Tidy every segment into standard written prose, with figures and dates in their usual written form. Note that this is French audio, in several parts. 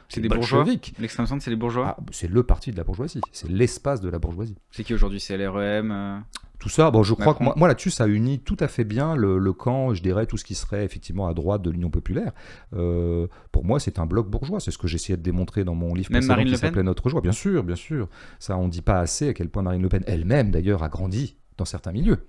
C'est les des bourgeois. bolcheviks. L'extrême centre, c'est les bourgeois. Ah, c'est le parti de la bourgeoisie, c'est l'espace de la bourgeoisie. C'est qui aujourd'hui? C'est LREM. Tout ça, bon, je crois Macron. que moi là-dessus, ça unit tout à fait bien le camp, je dirais, tout ce qui serait effectivement à droite de l'Union populaire. Pour moi, c'est un bloc bourgeois. C'est ce que j'essayais de démontrer dans mon livre Même précédent Marine qui Le Pen s'appelait Notre joie. Bien sûr, bien sûr. Ça, on ne dit pas assez à quel point Marine Le Pen elle-même, d'ailleurs, a grandi dans certains milieux.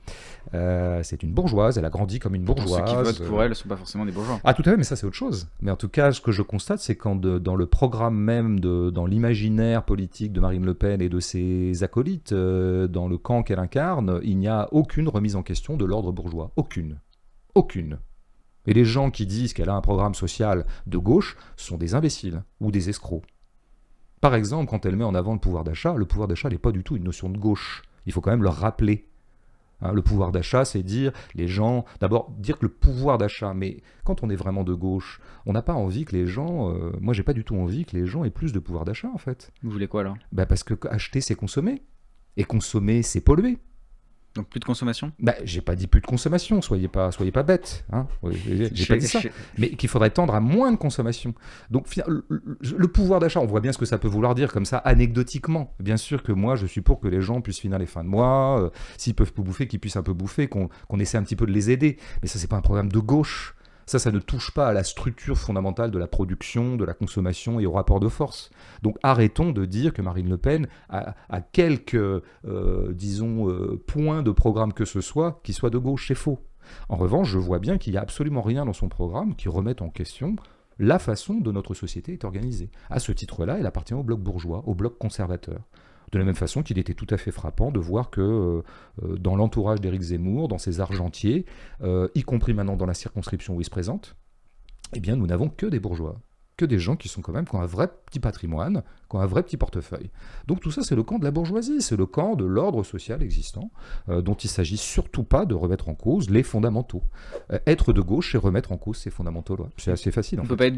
C'est une bourgeoise, elle a grandi comme une Pour bourgeoise. ceux qui votent pour elle, ne sont pas forcément des bourgeois. Ah, tout à fait, mais ça, c'est autre chose. Mais en tout cas, ce que je constate, c'est quand dans le programme même, dans l'imaginaire politique de Marine Le Pen et de ses acolytes, dans le camp qu'elle incarne, il n'y a aucune remise en question de l'ordre bourgeois. Aucune. Aucune. Et les gens qui disent qu'elle a un programme social de gauche sont des imbéciles ou des escrocs. Par exemple, quand elle met en avant le pouvoir d'achat n'est pas du tout une notion de gauche. Il faut quand même le rappeler. Hein, le pouvoir d'achat, c'est dire les gens, d'abord dire que le pouvoir d'achat, mais quand on est vraiment de gauche, on n'a pas envie que les gens, moi j'ai pas du tout envie que les gens aient plus de pouvoir d'achat en fait. Vous voulez quoi alors? Bah parce que acheter c'est consommer, et consommer c'est polluer. Donc plus de consommation? Bah j'ai pas dit plus de consommation, soyez pas bêtes, hein. J'ai pas dit ça, mais qu'il faudrait tendre à moins de consommation. Donc le pouvoir d'achat, on voit bien ce que ça peut vouloir dire comme ça anecdotiquement. Bien sûr que moi je suis pour que les gens puissent finir les fins de mois, s'ils peuvent peu bouffer, qu'ils puissent un peu bouffer, qu'on essaie un petit peu de les aider. Mais ça c'est pas un programme de gauche. Ça ne touche pas à la structure fondamentale de la production, de la consommation et au rapport de force. Donc arrêtons de dire que Marine Le Pen a quelques, points de programme que ce soit, qui soient de gauche, c'est faux. En revanche, je vois bien qu'il n'y a absolument rien dans son programme qui remette en question la façon dont notre société est organisée. À ce titre-là, elle appartient au bloc bourgeois, au bloc conservateur. De la même façon qu'il était tout à fait frappant de voir que dans l'entourage d'Éric Zemmour, dans ses argentiers, y compris maintenant dans la circonscription où il se présente, eh bien nous n'avons que des bourgeois, que des gens qui ont un vrai petit patrimoine, qui ont un vrai petit portefeuille. Donc tout ça, c'est le camp de la bourgeoisie, c'est le camp de l'ordre social existant, dont il ne s'agit surtout pas de remettre en cause les fondamentaux. Être de gauche, c'est remettre en cause ces fondamentaux-là. C'est assez facile en On fait. peut pas être